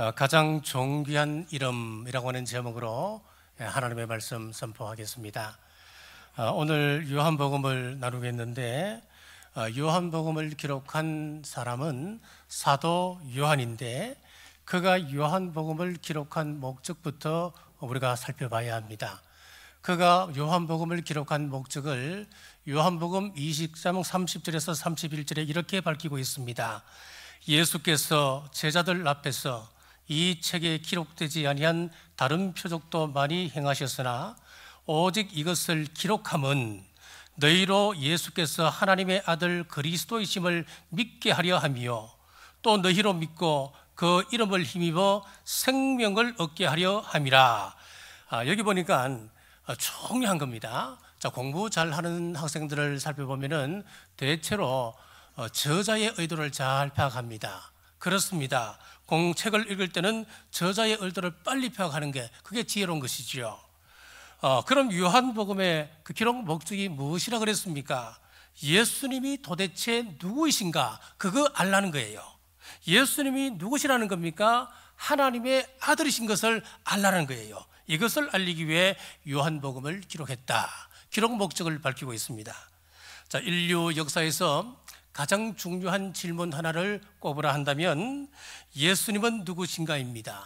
가장 존귀한 이름이라고 하는 제목으로 하나님의 말씀 선포하겠습니다. 오늘 요한복음을 나누겠는데 요한복음을 기록한 사람은 사도 요한인데 그가 요한복음을 기록한 목적부터 우리가 살펴봐야 합니다. 그가 요한복음을 기록한 목적을 요한복음 20장 30절에서 31절에 이렇게 밝히고 있습니다. 예수께서 제자들 앞에서 이 책에 기록되지 아니한 다른 표적도 많이 행하셨으나 오직 이것을 기록함은 너희로 예수께서 하나님의 아들 그리스도이심을 믿게 하려 함이요 또 너희로 믿고 그 이름을 힘입어 생명을 얻게 하려 함이라. 여기 보니까 중요한 겁니다. 공부 잘하는 학생들을 살펴보면은 대체로 저자의 의도를 잘 파악합니다. 그렇습니다. 책을 읽을 때는 저자의 의도를 빨리 파악하는 게 그게 지혜로운 것이지요. 그럼 요한복음의 그 기록 목적이 무엇이라 그랬습니까? 예수님이 도대체 누구이신가? 그거 알라는 거예요. 예수님이 누구시라는 겁니까? 하나님의 아들이신 것을 알라는 거예요. 이것을 알리기 위해 요한복음을 기록했다. 기록 목적을 밝히고 있습니다. 인류 역사에서 가장 중요한 질문 하나를 꼽으라 한다면 예수님은 누구신가입니다.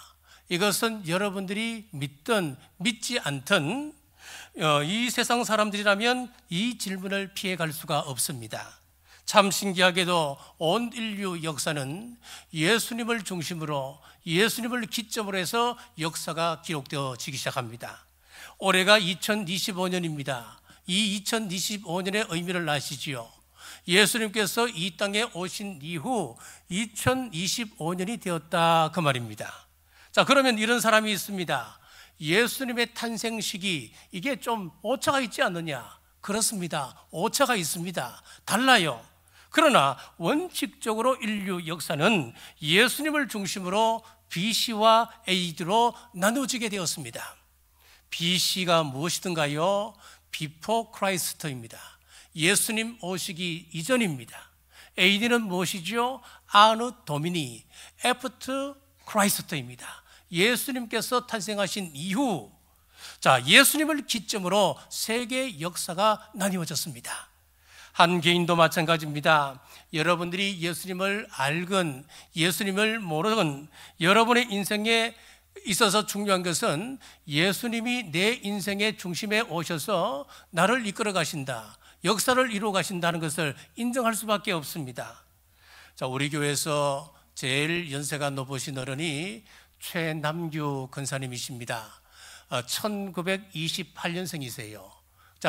이것은 여러분들이 믿든 믿지 않든 이 세상 사람들이라면 이 질문을 피해갈 수가 없습니다. 참 신기하게도 온 인류 역사는 예수님을 중심으로 예수님을 기점으로 해서 역사가 기록되어지기 시작합니다. 올해가 2025년입니다. 이 2025년의 의미를 아시지요? 예수님께서 이 땅에 오신 이후 2025년이 되었다 그 말입니다. 그러면 이런 사람이 있습니다. 예수님의 탄생 시기 이게 좀 오차가 있지 않느냐? 그렇습니다. 오차가 있습니다. 달라요. 그러나 원칙적으로 인류 역사는 예수님을 중심으로 BC와 AD로 나누어지게 되었습니다. BC가 무엇이든가요? Before Christ입니다. 예수님 오시기 이전입니다. AD는 무엇이죠? 아누 도미니 애프터 크라이스트입니다. 예수님께서 탄생하신 이후 예수님을 기점으로 세계 역사가 나뉘어졌습니다. 한 개인도 마찬가지입니다. 여러분들이 예수님을 알건 예수님을 모르건 여러분의 인생에 있어서 중요한 것은 예수님이 내 인생의 중심에 오셔서 나를 이끌어 가신다, 역사를 이루어 가신다는 것을 인정할 수밖에 없습니다. 우리 교회에서 제일 연세가 높으신 어른이 최남규 권사님이십니다. 1928년생이세요.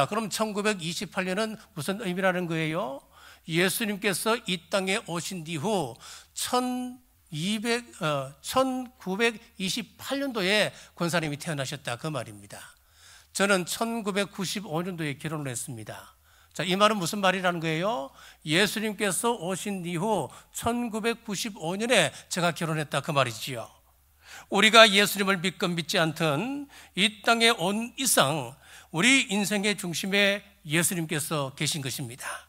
그럼 1928년은 무슨 의미라는 거예요? 예수님께서 이 땅에 오신 뒤후 1928년도에 권사님이 태어나셨다 그 말입니다. 저는 1995년도에 결혼을 했습니다. 이 말은 무슨 말이라는 거예요? 예수님께서 오신 이후 1995년에 제가 결혼했다 그 말이지요. 우리가 예수님을 믿건 믿지 않든 이 땅에 온 이상 우리 인생의 중심에 예수님께서 계신 것입니다.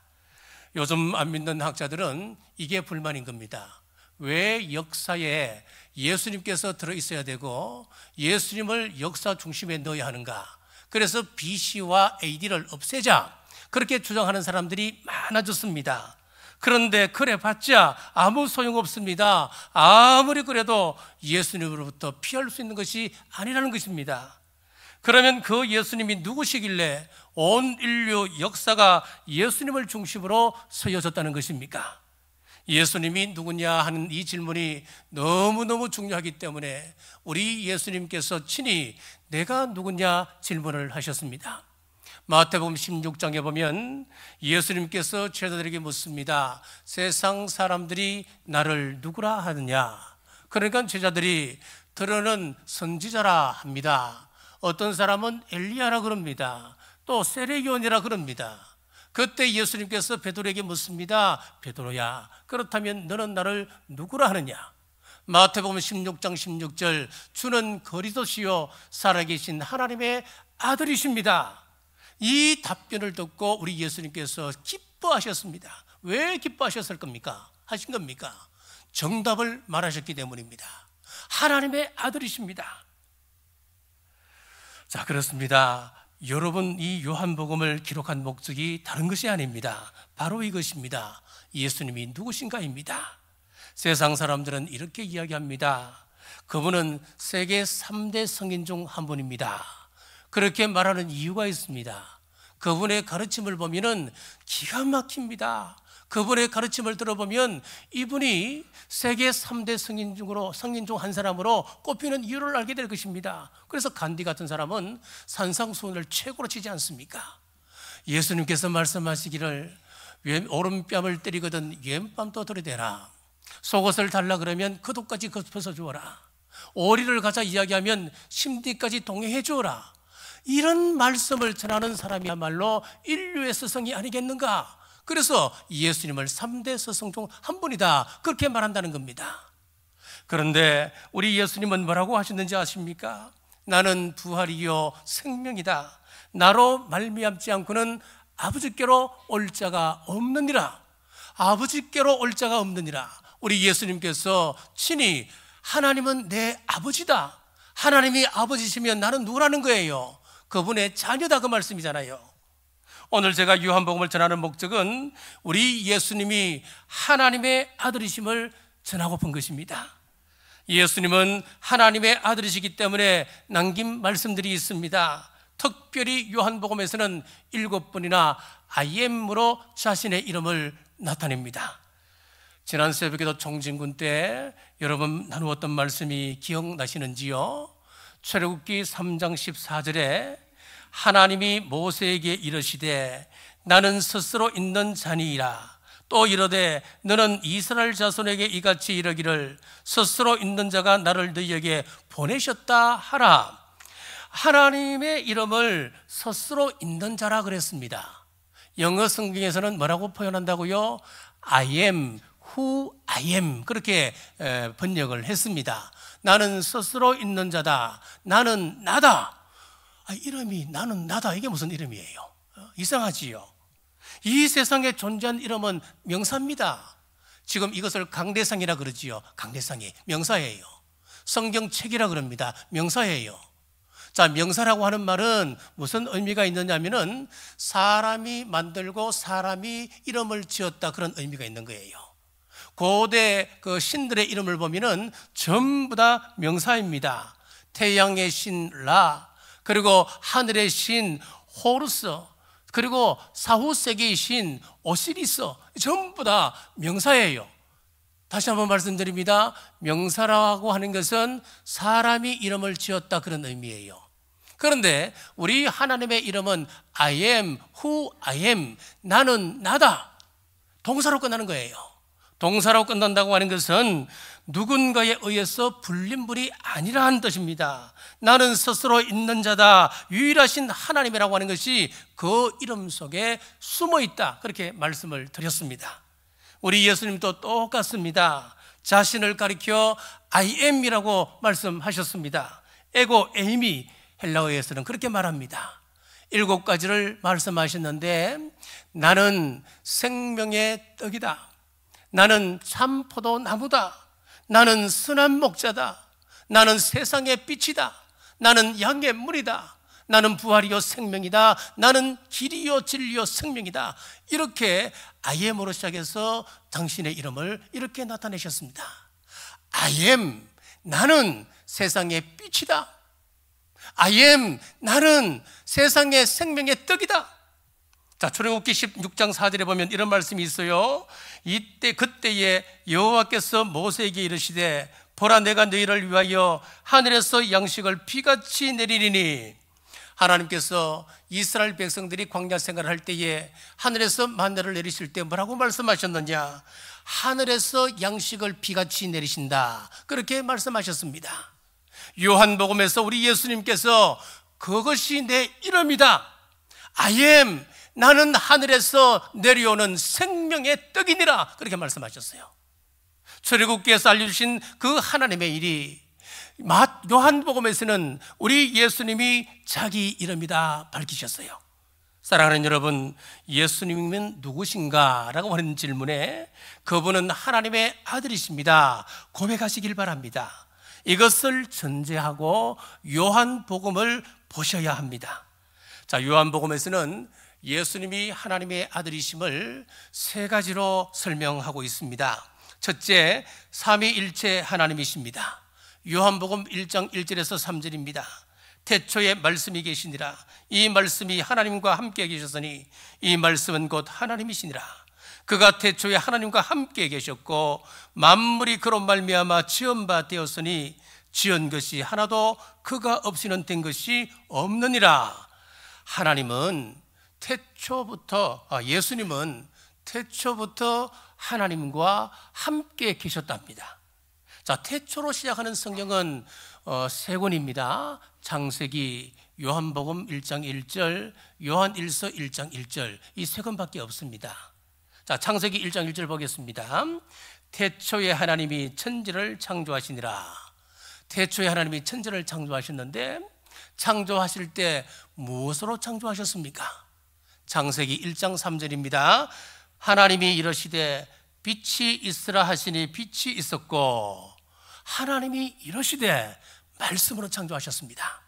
요즘 안 믿는 학자들은 이게 불만인 겁니다. 왜 역사에 예수님께서 들어있어야 되고 예수님을 역사 중심에 넣어야 하는가? 그래서 BC와 AD를 없애자 그렇게 주장하는 사람들이 많아졌습니다. 그런데 그래봤자 아무 소용없습니다. 아무리 그래도 예수님으로부터 피할 수 있는 것이 아니라는 것입니다. 그러면 그 예수님이 누구시길래 온 인류 역사가 예수님을 중심으로 서여졌다는 것입니까? 예수님이 누구냐 하는 이 질문이 너무너무 중요하기 때문에 우리 예수님께서 친히 내가 누구냐 질문을 하셨습니다. 마태복음 16장에 보면 예수님께서 제자들에게 묻습니다. 세상 사람들이 나를 누구라 하느냐? 그러니까 제자들이 들어는 선지자라 합니다. 어떤 사람은 엘리야라 그럽니다. 또 세례요한이라 그럽니다. 그때 예수님께서 베드로에게 묻습니다. 베드로야, 그렇다면 너는 나를 누구라 하느냐? 마태복음 16장 16절 주는 그리스도시요 살아계신 하나님의 아들이십니다. 이 답변을 듣고 우리 예수님께서 기뻐하셨습니다. 왜 기뻐하셨을 겁니까? 하신 겁니까? 정답을 말하셨기 때문입니다. 하나님의 아들이십니다. 자, 그렇습니다. 여러분, 이 요한복음을 기록한 목적이 다른 것이 아닙니다. 바로 이것입니다. 예수님이 누구신가입니다. 세상 사람들은 이렇게 이야기합니다. 그분은 세계 3대 성인 중 한 분입니다. 그렇게 말하는 이유가 있습니다. 그분의 가르침을 보면 기가 막힙니다. 그분의 가르침을 들어보면 이분이 세계 3대 성인 중 한 사람으로 꼽히는 이유를 알게 될 것입니다. 그래서 간디 같은 사람은 산상수훈을 최고로 치지 않습니까? 예수님께서 말씀하시기를 오른뺨을 때리거든 왼뺨도 들이대라. 속옷을 달라 그러면 겉옷까지 벗어주어라. 오리를 가자 이야기하면 심디까지 동행해 주어라. 이런 말씀을 전하는 사람이야말로 인류의 스승이 아니겠는가? 그래서 예수님을 3대 스승 중 한 분이다, 그렇게 말한다는 겁니다. 그런데 우리 예수님은 뭐라고 하셨는지 아십니까? 나는 부활이요 생명이다. 나로 말미암지 않고는 아버지께로 올 자가 없느니라. 아버지께로 올 자가 없느니라. 우리 예수님께서 친히 하나님은 내 아버지다, 하나님이 아버지시면 나는 누구라는 거예요? 그분의 자녀다, 그 말씀이잖아요. 오늘 제가 요한복음을 전하는 목적은 우리 예수님이 하나님의 아들이심을 전하고픈 것입니다. 예수님은 하나님의 아들이시기 때문에 남긴 말씀들이 있습니다. 특별히 요한복음에서는 7번이나 I am으로 자신의 이름을 나타냅니다. 지난 새벽에도 청진군 때 여러분 나누었던 말씀이 기억나시는지요? 출애굽기 3장 14절에 하나님이 모세에게 이르시되 나는 스스로 있는 자니이라. 또 이르되 너는 이스라엘 자손에게 이같이 이르기를 스스로 있는 자가 나를 너희에게 보내셨다 하라. 하나님의 이름을 스스로 있는 자라 그랬습니다. 영어 성경에서는 뭐라고 표현한다고요? I am who I am, 그렇게 번역을 했습니다. 나는 스스로 있는 자다, 나는 나다. 이름이 나는 나다, 이게 무슨 이름이에요? 이상하지요? 이 세상에 존재한 이름은 명사입니다. 지금 이것을 강대상이라 그러지요. 강대상이 명사예요. 성경책이라 그럽니다. 명사예요. 자, 명사라고 하는 말은 무슨 의미가 있느냐면은 사람이 만들고 사람이 이름을 지었다, 그런 의미가 있는 거예요. 고대 그 신들의 이름을 보면은 전부 다 명사입니다. 태양의 신 라, 그리고 하늘의 신 호루스, 그리고 사후세계의 신 오시리스, 전부 다 명사예요. 다시 한번 말씀드립니다. 명사라고 하는 것은 사람이 이름을 지었다, 그런 의미예요. 그런데 우리 하나님의 이름은 I am who I am, 나는 나다, 동사로 끝나는 거예요. 동사로 끝난다고 하는 것은 누군가에 의해서 불린 분이 아니라는 뜻입니다. 나는 스스로 있는 자다, 유일하신 하나님이라고 하는 것이 그 이름 속에 숨어 있다, 그렇게 말씀을 드렸습니다. 우리 예수님도 똑같습니다. 자신을 가리켜 I am이라고 말씀하셨습니다. 에고 에이미, 헬라어에서는 그렇게 말합니다. 7가지를 말씀하셨는데 나는 생명의 떡이다, 나는 참 포도나무다, 나는 선한 목자다, 나는 세상의 빛이다, 나는 양의 물이다, 나는 부활이요 생명이다, 나는 길이요 진리요 생명이다. 이렇게 I am으로 시작해서 당신의 이름을 이렇게 나타내셨습니다. I am, 나는 세상의 빛이다. I am, 나는 세상의 생명의 떡이다. 자, 출애굽기 16장 4절에 보면 이런 말씀이 있어요. 그때에 여호와께서 모세에게 이르시되 보라, 내가 너희를 위하여 하늘에서 양식을 비같이 내리리니. 하나님께서 이스라엘 백성들이 광야 생활을 할 때에 하늘에서 만나를 내리실 때 뭐라고 말씀하셨느냐? 하늘에서 양식을 비같이 내리신다, 그렇게 말씀하셨습니다. 요한복음에서 우리 예수님께서 그것이 내 이름이다, I am, 나는 하늘에서 내려오는 생명의 떡이니라, 그렇게 말씀하셨어요. 출애굽기에서 알려주신 그 하나님의 일이 요한복음에서는 우리 예수님이 자기 이름이다 밝히셨어요. 사랑하는 여러분, 예수님은 누구신가? 라고 하는 질문에 그분은 하나님의 아들이십니다, 고백하시길 바랍니다. 이것을 전제하고 요한복음을 보셔야 합니다. 자, 요한복음에서는 예수님이 하나님의 아들이심을 세 가지로 설명하고 있습니다. 첫째, 삼위일체 하나님이십니다. 요한복음 1장 1절에서 3절입니다. 태초에 말씀이 계시니라. 이 말씀이 하나님과 함께 계셨으니 이 말씀은 곧 하나님이시니라. 그가 태초에 하나님과 함께 계셨고 만물이 그로 말미암아 지은 바 되었으니 지은 것이 하나도 그가 없이는 된 것이 없느니라. 하나님은 예수님은 태초부터 하나님과 함께 계셨답니다. 자, 태초로 시작하는 성경은 세 권입니다. 창세기, 요한복음 1장 1절, 요한일서 1장 1절, 이 세 권밖에 없습니다. 자, 창세기 1장 1절 보겠습니다. 태초에 하나님이 천지를 창조하시니라. 태초에 하나님이 천지를 창조하셨는데 창조하실 때 무엇으로 창조하셨습니까? 창세기 1장 3절입니다. 하나님이 이러시되 빛이 있으라 하시니 빛이 있었고 하나님이 이러시되 말씀으로 창조하셨습니다.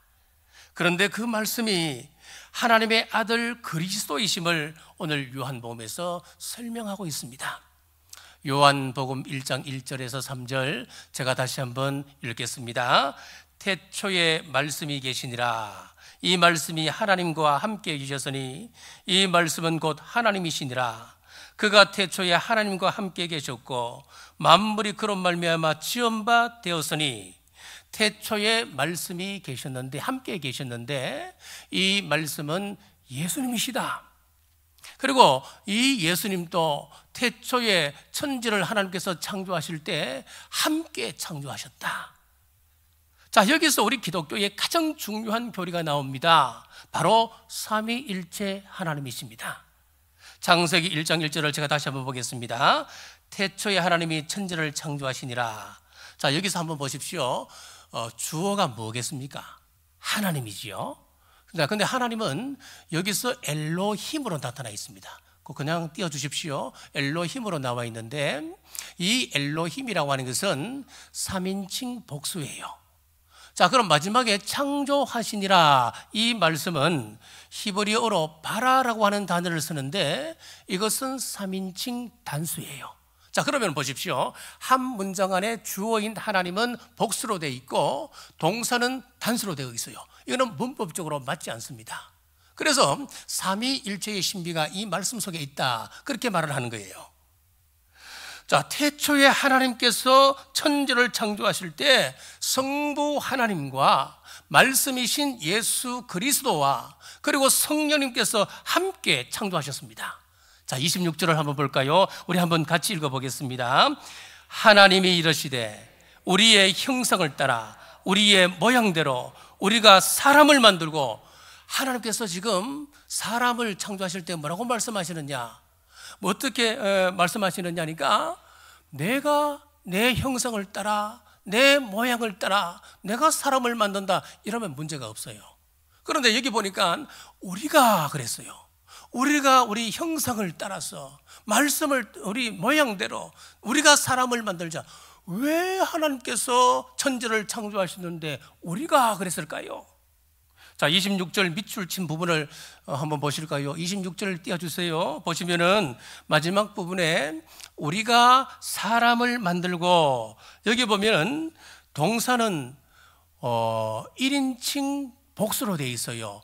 그런데 그 말씀이 하나님의 아들 그리스도이심을 오늘 요한복음에서 설명하고 있습니다. 요한복음 1장 1절에서 3절 제가 다시 한번 읽겠습니다. 태초에 말씀이 계시니라. 이 말씀이 하나님과 함께 계셨으니 이 말씀은 곧 하나님이시니라. 그가 태초에 하나님과 함께 계셨고 만물이 그로 말미암아 지은 바 되었으니 태초에 말씀이 계셨는데 함께 계셨는데 이 말씀은 예수님이시다. 그리고 이 예수님도 태초에 천지를 하나님께서 창조하실 때 함께 창조하셨다. 자, 여기서 우리 기독교의 가장 중요한 교리가 나옵니다. 바로 삼위일체 하나님이십니다. 창세기 1장 1절을 제가 다시 한번 보겠습니다. 태초에 하나님이 천지를 창조하시니라. 자, 여기서 한번 보십시오. 주어가 뭐겠습니까? 하나님이지요. 근데 하나님은 여기서 엘로힘으로 나타나 있습니다. 그냥 띄워주십시오. 엘로힘으로 나와 있는데 이 엘로힘이라고 하는 것은 3인칭 복수예요. 자, 그럼 마지막에 창조하시니라 이 말씀은 히브리어로 바라라고 하는 단어를 쓰는데 이것은 3인칭 단수예요. 자, 그러면 보십시오. 한 문장 안에 주어인 하나님은 복수로 되어 있고 동사는 단수로 되어 있어요. 이거는 문법적으로 맞지 않습니다. 그래서 삼위일체의 신비가 이 말씀 속에 있다, 그렇게 말을 하는 거예요. 자, 태초에 하나님께서 천지를 창조하실 때 성부 하나님과 말씀이신 예수 그리스도와 그리고 성령님께서 함께 창조하셨습니다. 자, 26절을 한번 볼까요? 우리 한번 같이 읽어보겠습니다. 하나님이 이러시되 우리의 형상을 따라 우리의 모양대로 우리가 사람을 만들고, 하나님께서 지금 사람을 창조하실 때 뭐라고 말씀하시느냐? 뭐 어떻게 말씀하시느냐니까, 내가 내 형상을 따라 내 모양을 따라 내가 사람을 만든다, 이러면 문제가 없어요. 그런데 여기 보니까 우리가 그랬어요. 우리가 우리 형상을 따라서 말씀을 우리 모양대로 우리가 사람을 만들자. 왜 하나님께서 천지를 창조하시는데 우리가 그랬을까요? 자, 26절 밑줄 친 부분을 한번 보실까요? 26절을 띄워주세요. 보시면은 마지막 부분에 우리가 사람을 만들고, 여기 보면은 동사는 1인칭 복수로 되어 있어요.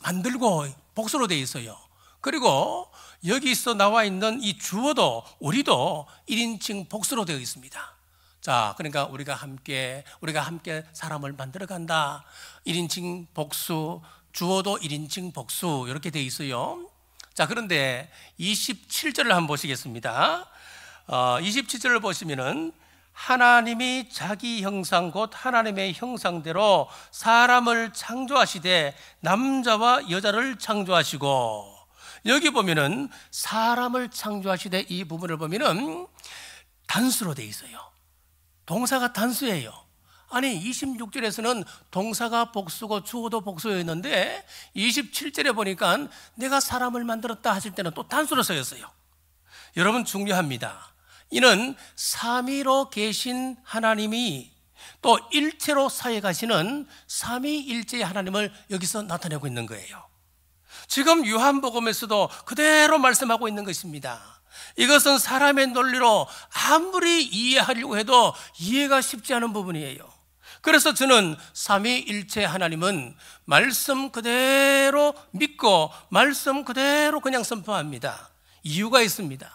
만들고 복수로 되어 있어요. 그리고 여기서 나와 있는 이 주어도 우리도 1인칭 복수로 되어 있습니다. 자, 그러니까 우리가 함께 사람을 만들어 간다. 1인칭 복수, 주어도 1인칭 복수, 이렇게 되어 있어요. 자, 그런데 27절을 한번 보시겠습니다. 27절을 보시면은 하나님이 자기 형상 곧 하나님의 형상대로 사람을 창조하시되 남자와 여자를 창조하시고, 여기 보면은 사람을 창조하시되 이 부분을 보면은 단수로 되어 있어요. 동사가 단수예요. 아니, 26절에서는 동사가 복수고 주어도 복수였는데 27절에 보니까 내가 사람을 만들었다 하실 때는 또 단수로 쓰였어요. 여러분, 중요합니다. 이는 삼위로 계신 하나님이 또 일체로 사역하시는 삼위일체의 하나님을 여기서 나타내고 있는 거예요. 지금 요한복음에서도 그대로 말씀하고 있는 것입니다. 이것은 사람의 논리로 아무리 이해하려고 해도 이해가 쉽지 않은 부분이에요. 그래서 저는 삼위일체 하나님은 말씀 그대로 믿고 말씀 그대로 그냥 선포합니다. 이유가 있습니다.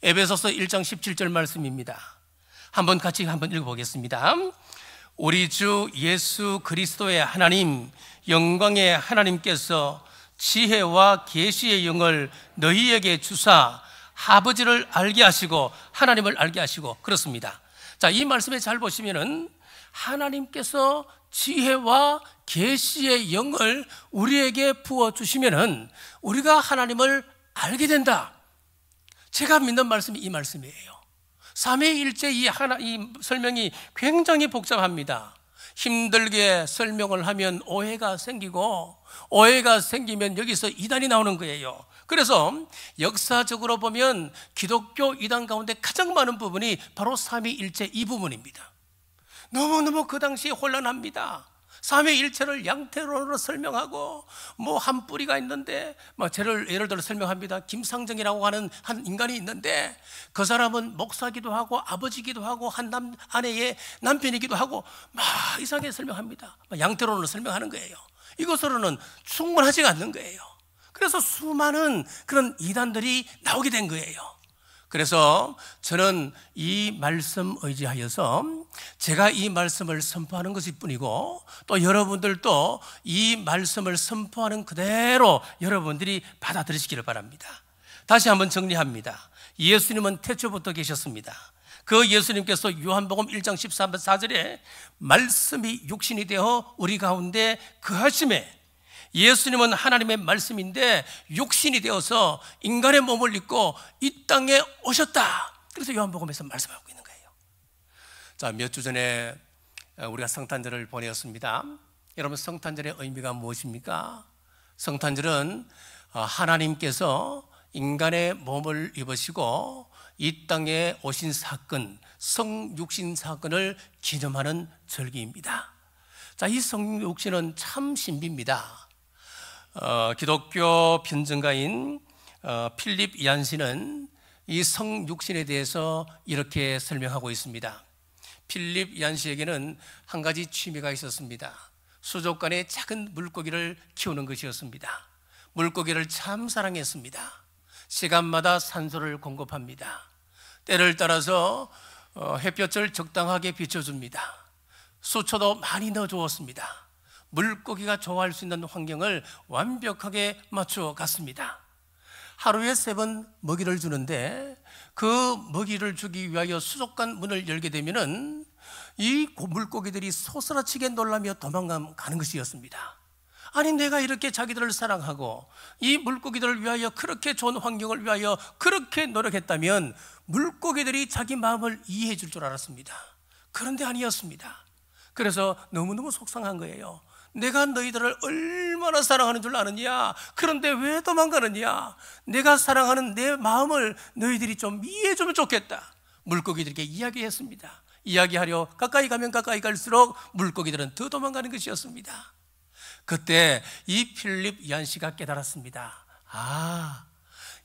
에베소서 1장 17절 말씀입니다. 같이 읽어보겠습니다. 우리 주 예수 그리스도의 하나님, 영광의 하나님께서 지혜와 계시의 영을 너희에게 주사 아버지를 알게 하시고 하나님을 알게 하시고 그렇습니다. 자, 이 말씀에 잘 보시면은 하나님께서 지혜와 계시의 영을 우리에게 부어주시면은 우리가 하나님을 알게 된다. 제가 믿는 말씀이 이 말씀이에요. 삼위일체 이 설명이 굉장히 복잡합니다. 힘들게 설명을 하면 오해가 생기고, 오해가 생기면 여기서 이단이 나오는 거예요. 그래서 역사적으로 보면 기독교 이단 가운데 가장 많은 부분이 바로 삼위일체 이 부분입니다. 너무너무 그 당시에 혼란합니다. 삼위일체를 양태론으로 설명하고 한 뿌리가 있는데 예를 들어 설명합니다. 김상정이라고 하는 한 인간이 있는데 그 사람은 목사기도 하고 아버지기도 하고 한 아내의 남편이기도 하고 이상하게 설명합니다. 양태론으로 설명하는 거예요. 이것으로는 충분하지가 않는 거예요. 그래서 수많은 그런 이단들이 나오게 된 거예요. 그래서 저는 이 말씀 의지하여서 제가 이 말씀을 선포하는 것일 뿐이고, 또 여러분들도 이 말씀을 선포하는 그대로 여러분들이 받아들이시기를 바랍니다. 다시 한번 정리합니다. 예수님은 태초부터 계셨습니다. 그 예수님께서 요한복음 1장 14절에 말씀이 육신이 되어 우리 가운데 거하심에, 예수님은 하나님의 말씀인데 육신이 되어서 인간의 몸을 입고 이 땅에 오셨다. 그래서 요한복음에서 말씀하고 있는 거예요. 자, 몇 주 전에 우리가 성탄절을 보내었습니다. 여러분, 성탄절의 의미가 무엇입니까? 성탄절은 하나님께서 인간의 몸을 입으시고 이 땅에 오신 사건, 성육신 사건을 기념하는 절기입니다. 자, 이 성육신은 참 신비입니다. 기독교 변증가인 필립 얀시는 이 성육신에 대해서 이렇게 설명하고 있습니다. 필립 얀시에게는 한 가지 취미가 있었습니다. 수족관에 작은 물고기를 키우는 것이었습니다. 물고기를 참 사랑했습니다. 시간마다 산소를 공급합니다. 때를 따라서 햇볕을 적당하게 비춰줍니다. 수초도 많이 넣어주었습니다. 물고기가 좋아할 수 있는 환경을 완벽하게 맞추어 갔습니다. 하루에 3번 먹이를 주는데 그 먹이를 주기 위하여 수족관 문을 열게 되면은 이 물고기들이 소스라치게 놀라며 도망가는 것이었습니다. 아니, 내가 이렇게 자기들을 사랑하고 이 물고기들을 위하여 그렇게 좋은 환경을 위하여 그렇게 노력했다면 물고기들이 자기 마음을 이해해 줄 줄 알았습니다. 그런데 아니었습니다. 그래서 너무너무 속상한 거예요. 내가 너희들을 얼마나 사랑하는 줄 아느냐? 그런데 왜 도망가느냐? 내가 사랑하는 내 마음을 너희들이 좀 이해해 주면 좋겠다. 물고기들에게 이야기했습니다. 이야기하려 가까이 가면 가까이 갈수록 물고기들은 더 도망가는 것이었습니다. 그때 이 필립 얀시가 깨달았습니다.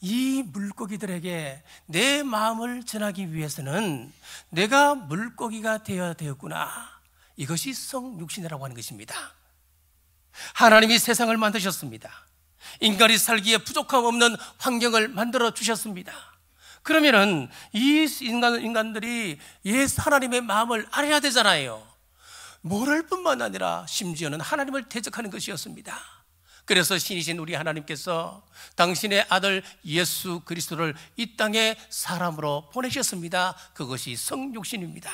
이 물고기들에게 내 마음을 전하기 위해서는 내가 물고기가 되어야 되었구나. 이것이 성육신이라고 하는 것입니다. 하나님이 세상을 만드셨습니다. 인간이 살기에 부족함 없는 환경을 만들어 주셨습니다. 그러면은 이 인간들이 하나님의 마음을 알아야 되잖아요. 모를 뿐만 아니라 심지어는 하나님을 대적하는 것이었습니다. 그래서 신이신 우리 하나님께서 당신의 아들 예수 그리스도를 이 땅에 사람으로 보내셨습니다. 그것이 성육신입니다.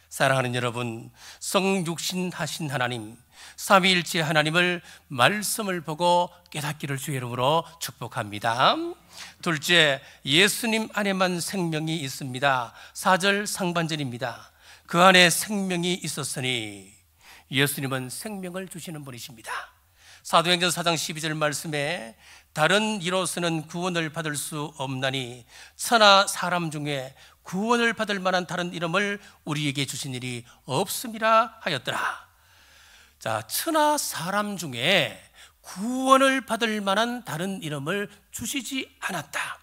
사랑하는 여러분, 성육신 하신 하나님, 삼위일체 하나님을 말씀을 보고 깨닫기를 주의 이름으로 축복합니다. 둘째, 예수님 안에만 생명이 있습니다. 4절 상반절입니다. 그 안에 생명이 있었으니, 예수님은 생명을 주시는 분이십니다. 사도행전 4장 12절 말씀에 다른 이로서는 구원을 받을 수 없나니 천하 사람 중에 구원을 받을 만한 다른 이름을 우리에게 주신 일이 없음이라 하였더라. 자, 천하 사람 중에 구원을 받을 만한 다른 이름을 주시지 않았다.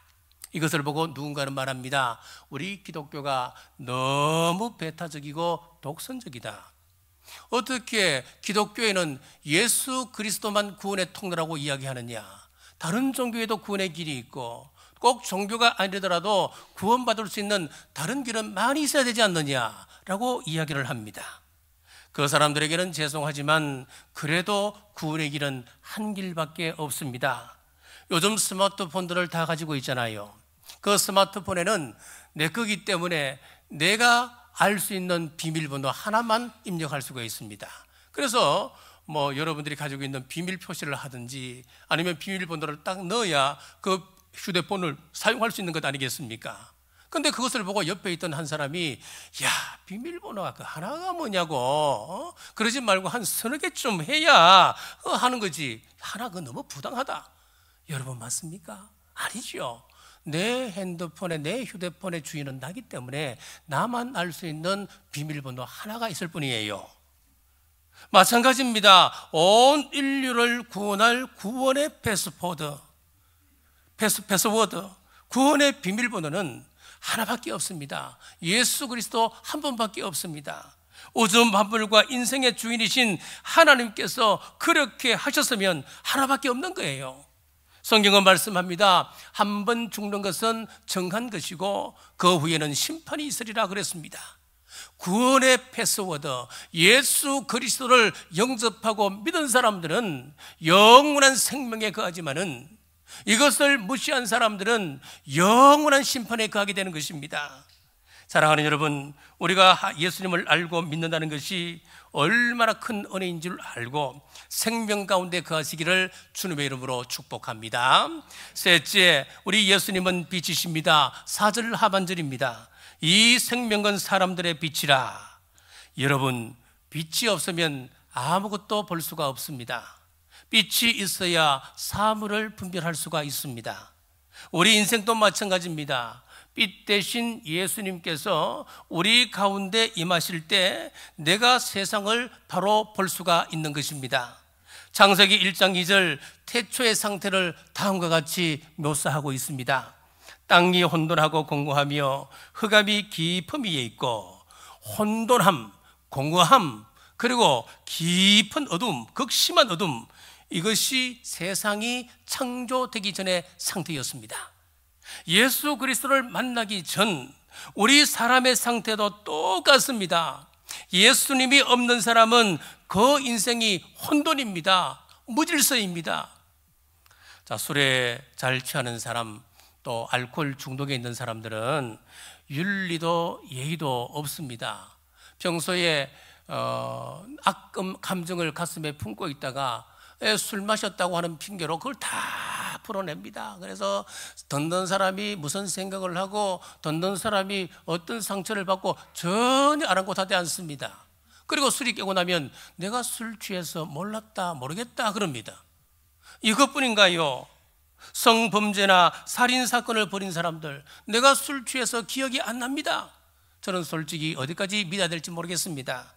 이것을 보고 누군가는 말합니다. 우리 기독교가 너무 배타적이고 독선적이다. 어떻게 기독교에는 예수 그리스도만 구원의 통로라고 이야기하느냐? 다른 종교에도 구원의 길이 있고 꼭 종교가 아니더라도 구원받을 수 있는 다른 길은 많이 있어야 되지 않느냐라고 이야기를 합니다. 그 사람들에게는 죄송하지만 그래도 구원의 길은 한 길밖에 없습니다. 요즘 스마트폰들을 다 가지고 있잖아요. 그 스마트폰에는 내 거기 때문에 내가 알 수 있는 비밀번호 하나만 입력할 수가 있습니다. 그래서 여러분들이 가지고 있는 비밀 표시를 하든지 아니면 비밀번호를 딱 넣어야 그 휴대폰을 사용할 수 있는 것 아니겠습니까? 근데 그것을 보고 옆에 있던 한 사람이 야, 비밀번호가 그 하나가 뭐냐고, 그러지 말고 한 서너 개 좀 해야 하는 거지, 하나 그거 너무 부당하다. 여러분 맞습니까? 아니죠. 내 핸드폰에, 내 휴대폰의 주인은 나기 때문에 나만 알 수 있는 비밀번호 하나가 있을 뿐이에요. 마찬가지입니다. 온 인류를 구원할 구원의 패스워드, 구원의 비밀번호는 하나밖에 없습니다. 예수 그리스도 한 분밖에 없습니다. 우주 만물과 인생의 주인이신 하나님께서 그렇게 하셨으면 하나밖에 없는 거예요. 성경은 말씀합니다. 한 번 죽는 것은 정한 것이고 그 후에는 심판이 있으리라 그랬습니다. 구원의 패스워드, 예수 그리스도를 영접하고 믿은 사람들은 영원한 생명에 거하지만은 이것을 무시한 사람들은 영원한 심판에 거하게 되는 것입니다. 사랑하는 여러분, 우리가 예수님을 알고 믿는다는 것이 얼마나 큰 은혜인 줄 알고 생명 가운데 거하시기를 주님의 이름으로 축복합니다. 셋째, 우리 예수님은 빛이십니다. 4절 하반절입니다. 이 생명은 사람들의 빛이라. 여러분, 빛이 없으면 아무것도 볼 수가 없습니다. 빛이 있어야 사물을 분별할 수가 있습니다. 우리 인생도 마찬가지입니다. 빛 대신 예수님께서 우리 가운데 임하실 때 내가 세상을 바로 볼 수가 있는 것입니다. 창세기 1장 2절 태초의 상태를 다음과 같이 묘사하고 있습니다. 땅이 혼돈하고 공고하며 흑암이 깊음 위에 있고, 혼돈함, 공고함, 그리고 깊은 어둠, 극심한 어둠, 이것이 세상이 창조되기 전의 상태였습니다. 예수 그리스도를 만나기 전 우리 사람의 상태도 똑같습니다. 예수님이 없는 사람은 그 인생이 혼돈입니다. 무질서입니다. 자, 술에 잘 취하는 사람, 또 알코올 중독에 있는 사람들은 윤리도 예의도 없습니다. 평소에 감정을 가슴에 품고 있다가 술 마셨다고 하는 핑계로 그걸 다 풀어냅니다. 그래서 듣는 사람이 무슨 생각을 하고 듣는 사람이 어떤 상처를 받고 전혀 아랑곳하지 않습니다. 그리고 술이 깨고 나면 내가 술 취해서 몰랐다 모르겠다 그럽니다. 이것뿐인가요? 성범죄나 살인사건을 벌인 사람들, 내가 술 취해서 기억이 안 납니다. 저는 솔직히 어디까지 믿어야 될지 모르겠습니다.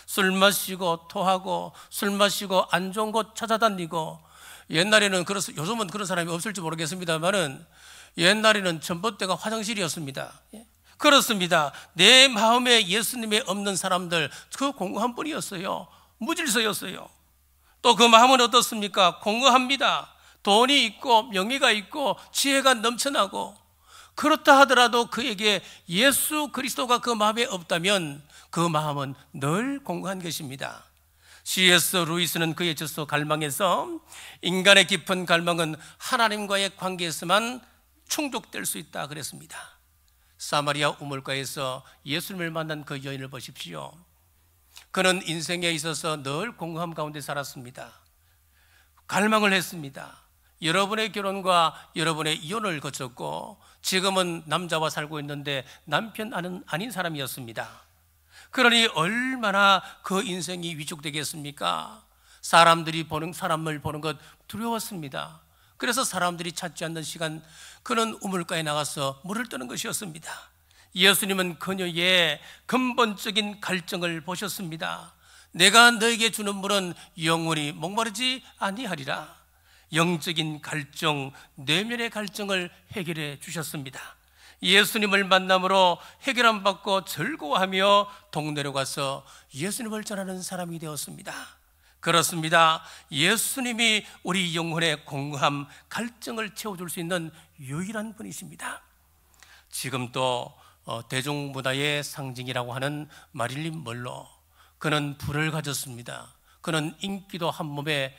술 마시고 토하고 술 마시고 안 좋은 곳 찾아다니고, 옛날에는 요즘은 그런 사람이 없을지 모르겠습니다만은 옛날에는 전봇대가 화장실이었습니다. 그렇습니다. 내 마음에 예수님이 없는 사람들, 그 공허한 뿐이었어요. 무질서였어요. 또 그 마음은 어떻습니까? 공허합니다. 돈이 있고 명예가 있고 지혜가 넘쳐나고, 그렇다 하더라도 그에게 예수 그리스도가 그 마음에 없다면 그 마음은 늘 공고한 것입니다. C.S. 루이스는 그의 저서 갈망에서 인간의 깊은 갈망은 하나님과의 관계에서만 충족될 수 있다 그랬습니다. 사마리아 우물가에서 예수님을 만난 그 여인을 보십시오. 그는 인생에 있어서 늘 공허함 가운데 살았습니다. 갈망을 했습니다. 여러분의 결혼과 여러분의 이혼을 거쳤고 지금은 남자와 살고 있는데 남편 아닌 사람이었습니다. 그러니 얼마나 그 인생이 위축되겠습니까? 사람을 보는 것 두려웠습니다. 그래서 사람들이 찾지 않는 시간 그는 우물가에 나가서 물을 뜨는 것이었습니다. 예수님은 그녀의 근본적인 갈증을 보셨습니다. 내가 너에게 주는 물은 영원히 목마르지 아니하리라. 영적인 갈증, 내면의 갈증을 해결해 주셨습니다. 예수님을 만남으로 해결함 받고 즐거워하며 동네로 가서 예수님을 전하는 사람이 되었습니다. 그렇습니다. 예수님이 우리 영혼의 공허함, 갈증을 채워줄 수 있는 유일한 분이십니다. 지금 또 대중문화의 상징이라고 하는 마릴린 먼로, 그는 부를 가졌습니다. 그는 인기도 한 몸에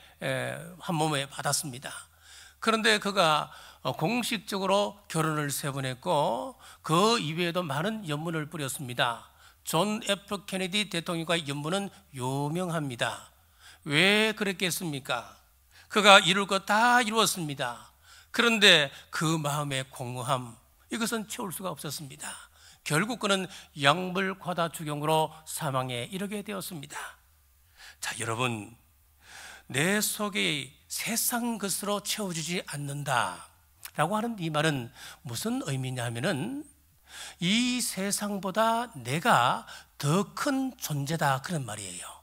받았습니다. 그런데 그가 공식적으로 결혼을 3번 했고 그 이외에도 많은 연문을 뿌렸습니다. 존 F 케네디 대통령과의 연문은 유명합니다. 왜 그랬겠습니까? 그가 이룰 것 다 이루었습니다. 그런데 그 마음의 공허함, 이것은 채울 수가 없었습니다. 결국 그는 약물 과다 죽용으로 사망에 이르게 되었습니다. 자, 여러분, 내 속에 세상 것으로 채워주지 않는다 라고 하는 이 말은 무슨 의미냐 하면은 이 세상보다 내가 더 큰 존재다, 그런 말이에요.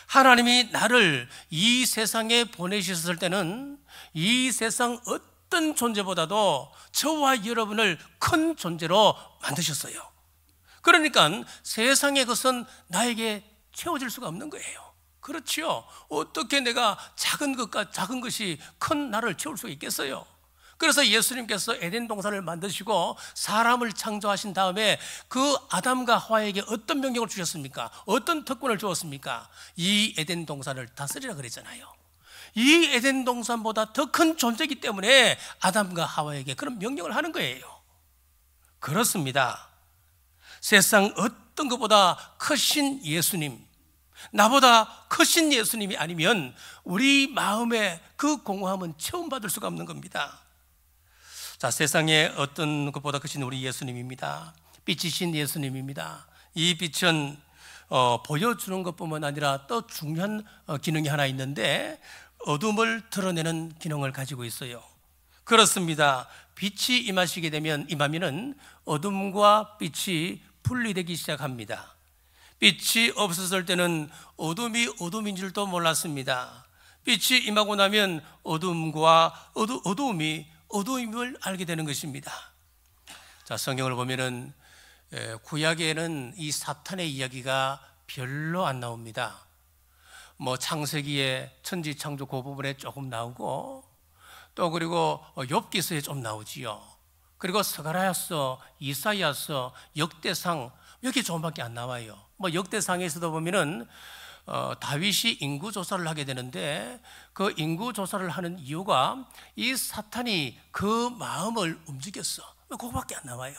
하나님이 나를 이 세상에 보내셨을 때는 이 세상 어떤 존재보다도 저와 여러분을 큰 존재로 만드셨어요. 그러니까 세상의 것은 나에게 채워질 수가 없는 거예요. 그렇지요. 어떻게 내가 작은 것이 큰 나를 채울 수 있겠어요? 그래서 예수님께서 에덴 동산을 만드시고 사람을 창조하신 다음에 그 아담과 하와에게 어떤 명령을 주셨습니까? 어떤 특권을 주었습니까? 이 에덴 동산을 다스리라 그랬잖아요. 이 에덴 동산보다 더 큰 존재이기 때문에 아담과 하와에게 그런 명령을 하는 거예요. 그렇습니다. 세상 어떤 것보다 크신 예수님, 나보다 크신 예수님이 아니면 우리 마음의 그 공허함은 체험받을 수가 없는 겁니다. 자, 세상에 어떤 것보다 크신 우리 예수님입니다. 빛이신 예수님입니다. 이 빛은 보여주는 것뿐만 아니라 또 중요한 기능이 하나 있는데 어둠을 드러내는 기능을 가지고 있어요. 그렇습니다. 빛이 임하면은 어둠과 빛이 분리되기 시작합니다. 빛이 없었을 때는 어둠이 어둠인 줄도 몰랐습니다. 빛이 임하고 나면 어둠이 어두움을 알게 되는 것입니다. 자, 성경을 보면은 구약에는 이 사탄의 이야기가 별로 안 나옵니다. 뭐 창세기에 천지 창조 그 부분에 조금 나오고 또 그리고 욥기서에 좀 나오지요. 그리고 스가랴서, 이사야서, 역대상 이렇게 조금밖에 안 나와요. 뭐 역대상에서도 보면은 다윗이 인구 조사를 하게 되는데 그 인구 조사를 하는 이유가 이 사탄이 그 마음을 움직였어. 그거밖에 안 나와요.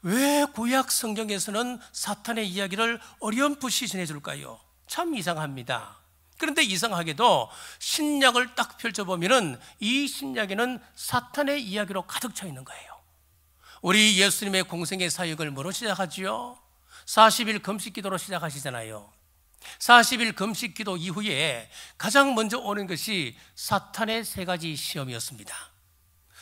왜 구약 성경에서는 사탄의 이야기를 어렴풋이 전해줄까요? 참 이상합니다. 그런데 이상하게도 신약을 딱 펼쳐보면은 이 신약에는 사탄의 이야기로 가득 차 있는 거예요. 우리 예수님의 공생의 사역을 뭐로 시작하지요? 40일 금식 기도로 시작하시잖아요. 40일 금식 기도 이후에 가장 먼저 오는 것이 사탄의 3가지 시험이었습니다.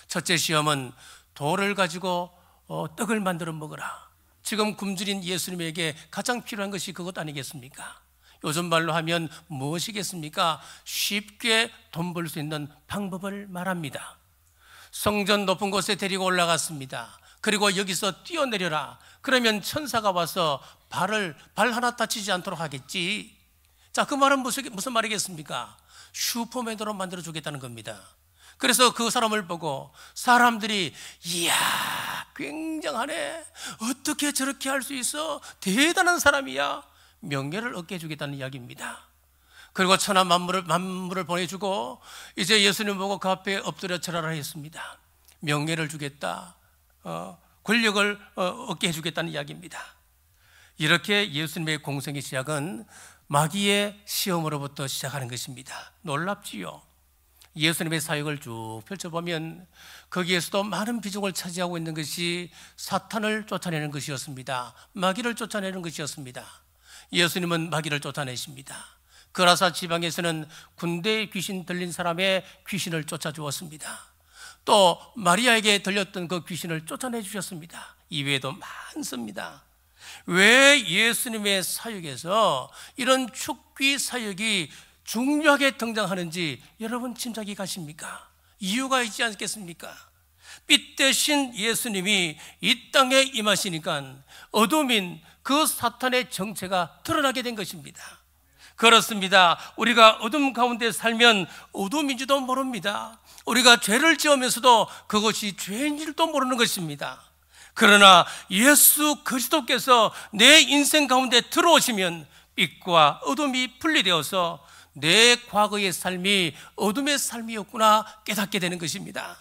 첫째 시험은 돌을 가지고 떡을 만들어 먹으라. 지금 굶주린 예수님에게 가장 필요한 것이 그것 아니겠습니까? 요즘 말로 하면 무엇이겠습니까? 쉽게 돈 벌 수 있는 방법을 말합니다. 성전 높은 곳에 데리고 올라갔습니다. 그리고 여기서 뛰어내려라. 그러면 천사가 와서 발 하나 다치지 않도록 하겠지. 자, 그 말은 무슨 말이겠습니까? 슈퍼맨으로 만들어 주겠다는 겁니다. 그래서 그 사람을 보고 사람들이 이야, 굉장하네. 어떻게 저렇게 할 수 있어? 대단한 사람이야. 명예를 얻게 해주겠다는 이야기입니다. 그리고 천하 만물을 보내주고 이제 예수님 보고 그 앞에 엎드려 절하라 했습니다. 명예를 주겠다, 권력을 얻게 해주겠다는 이야기입니다. 이렇게 예수님의 공생의 시작은 마귀의 시험으로부터 시작하는 것입니다. 놀랍지요? 예수님의 사역을 쭉 펼쳐보면 거기에서도 많은 비중을 차지하고 있는 것이 사탄을 쫓아내는 것이었습니다. 마귀를 쫓아내는 것이었습니다. 예수님은 마귀를 쫓아내십니다. 그라사 지방에서는 군대의 귀신 들린 사람의 귀신을 쫓아주었습니다. 또 마리아에게 들렸던 그 귀신을 쫓아내 주셨습니다. 이외에도 많습니다. 왜 예수님의 사역에서 이런 축귀 사역이 중요하게 등장하는지 여러분 짐작이 가십니까? 이유가 있지 않겠습니까? 빛 대신 예수님이 이 땅에 임하시니까 어둠인 그 사탄의 정체가 드러나게 된 것입니다. 그렇습니다. 우리가 어둠 가운데 살면 어둠인지도 모릅니다. 우리가 죄를 지으면서도 그것이 죄인 줄도 모르는 것입니다. 그러나 예수 그리스도께서 내 인생 가운데 들어오시면 빛과 어둠이 분리되어서 내 과거의 삶이 어둠의 삶이었구나 깨닫게 되는 것입니다.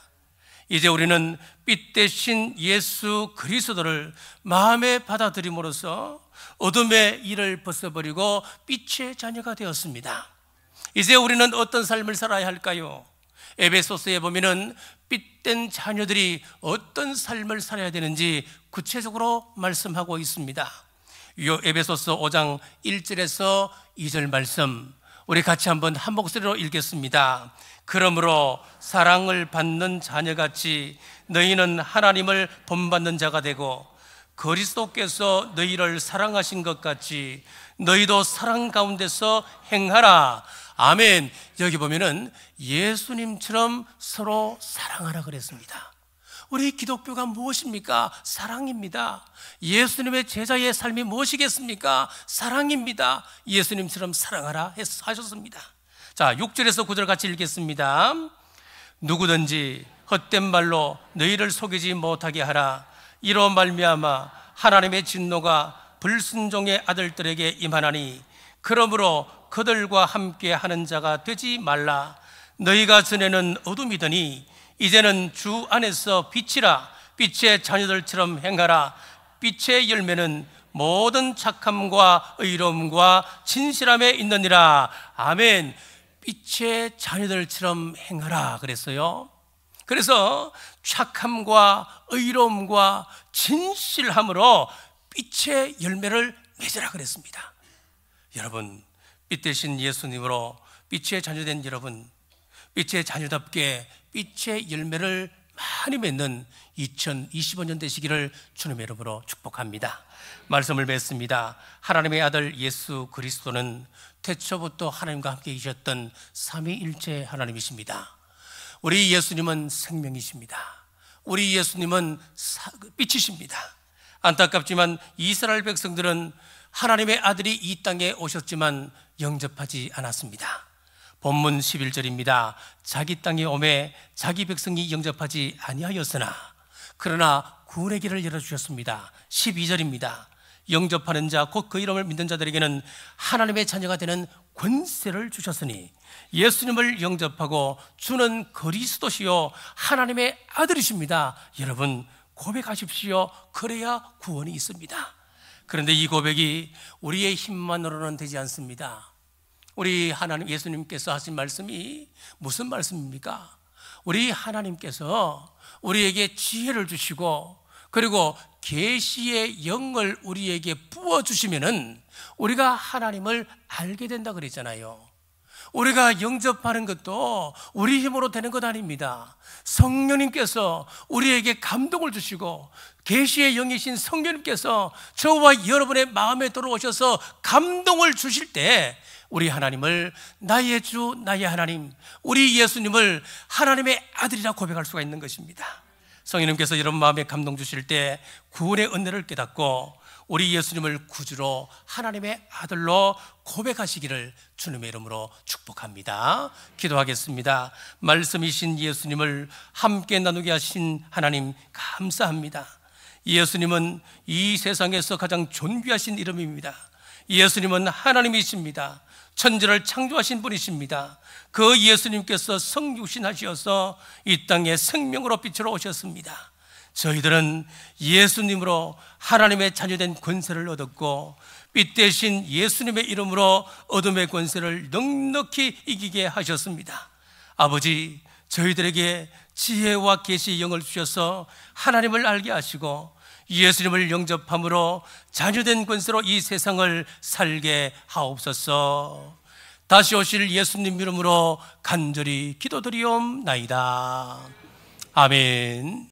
이제 우리는 빛 대신 예수 그리스도를 마음에 받아들임으로써 어둠의 일을 벗어버리고 빛의 자녀가 되었습니다. 이제 우리는 어떤 삶을 살아야 할까요? 에베소서에 보면은 빛된 자녀들이 어떤 삶을 살아야 되는지 구체적으로 말씀하고 있습니다. 에베소서 5장 1절에서 2절 말씀 우리 같이 한번 한 목소리로 읽겠습니다. 그러므로 사랑을 받는 자녀같이 너희는 하나님을 본받는 자가 되고 그리스도께서 너희를 사랑하신 것 같이 너희도 사랑 가운데서 행하라. 아멘. 여기 보면은 예수님처럼 서로 사랑하라 그랬습니다. 우리 기독교가 무엇입니까? 사랑입니다. 예수님의 제자의 삶이 무엇이겠습니까? 사랑입니다. 예수님처럼 사랑하라 하셨습니다. 자, 6절에서 9절 같이 읽겠습니다. 누구든지 헛된 말로 너희를 속이지 못하게 하라. 이로 말미암아 하나님의 진노가 불순종의 아들들에게 임하나니 그러므로 그들과 함께 하는 자가 되지 말라. 너희가 전에는 어둠이더니 이제는 주 안에서 빛이라. 빛의 자녀들처럼 행하라. 빛의 열매는 모든 착함과 의로움과 진실함에 있느니라. 아멘. 빛의 자녀들처럼 행하라 그랬어요. 그래서 착함과 의로움과 진실함으로 빛의 열매를 맺으라 그랬습니다. 여러분, 빛 대신 예수님으로 빛의 자녀된 여러분, 빛의 자녀답게 빛의 열매를 많이 맺는 2025년 되시기를 주님의 이름으로 축복합니다. 말씀을 맺습니다. 하나님의 아들 예수 그리스도는 태초부터 하나님과 함께 계셨던 삼위일체 하나님이십니다. 우리 예수님은 생명이십니다. 우리 예수님은 빛이십니다. 안타깝지만 이스라엘 백성들은 하나님의 아들이 이 땅에 오셨지만 영접하지 않았습니다. 본문 11절입니다. 자기 땅에 오매 자기 백성이 영접하지 아니하였으나 그러나 구원의 길을 열어주셨습니다. 12절입니다. 영접하는 자 곧 그 이름을 믿는 자들에게는 하나님의 자녀가 되는 권세를 주셨으니 예수님을 영접하고 주는 그리스도시요 하나님의 아들이십니다. 여러분 고백하십시오. 그래야 구원이 있습니다. 그런데 이 고백이 우리의 힘만으로는 되지 않습니다. 우리 하나님 예수님께서 하신 말씀이 무슨 말씀입니까? 우리 하나님께서 우리에게 지혜를 주시고 그리고 계시의 영을 우리에게 부어주시면은 우리가 하나님을 알게 된다 그랬잖아요. 우리가 영접하는 것도 우리 힘으로 되는 것 아닙니다. 성령님께서 우리에게 감동을 주시고 계시의 영이신 성령님께서 저와 여러분의 마음에 들어오셔서 감동을 주실 때 우리 하나님을 나의 주 나의 하나님, 우리 예수님을 하나님의 아들이라 고백할 수가 있는 것입니다. 성령님께서 여러분 마음에 감동 주실 때 구원의 은혜를 깨닫고 우리 예수님을 구주로 하나님의 아들로 고백하시기를 주님의 이름으로 축복합니다. 기도하겠습니다. 말씀이신 예수님을 함께 나누게 하신 하나님 감사합니다. 예수님은 이 세상에서 가장 존귀하신 이름입니다. 예수님은 하나님이십니다. 천지를 창조하신 분이십니다. 그 예수님께서 성육신하셔서 이 땅에 생명으로 빛으로 오셨습니다. 저희들은 예수님으로 하나님의 자녀된 권세를 얻었고 빛 대신 예수님의 이름으로 어둠의 권세를 넉넉히 이기게 하셨습니다. 아버지, 저희들에게 지혜와 계시의 영을 주셔서 하나님을 알게 하시고 예수님을 영접함으로 자녀된 권세로 이 세상을 살게 하옵소서. 다시 오실 예수님 이름으로 간절히 기도드리옵나이다. 아멘.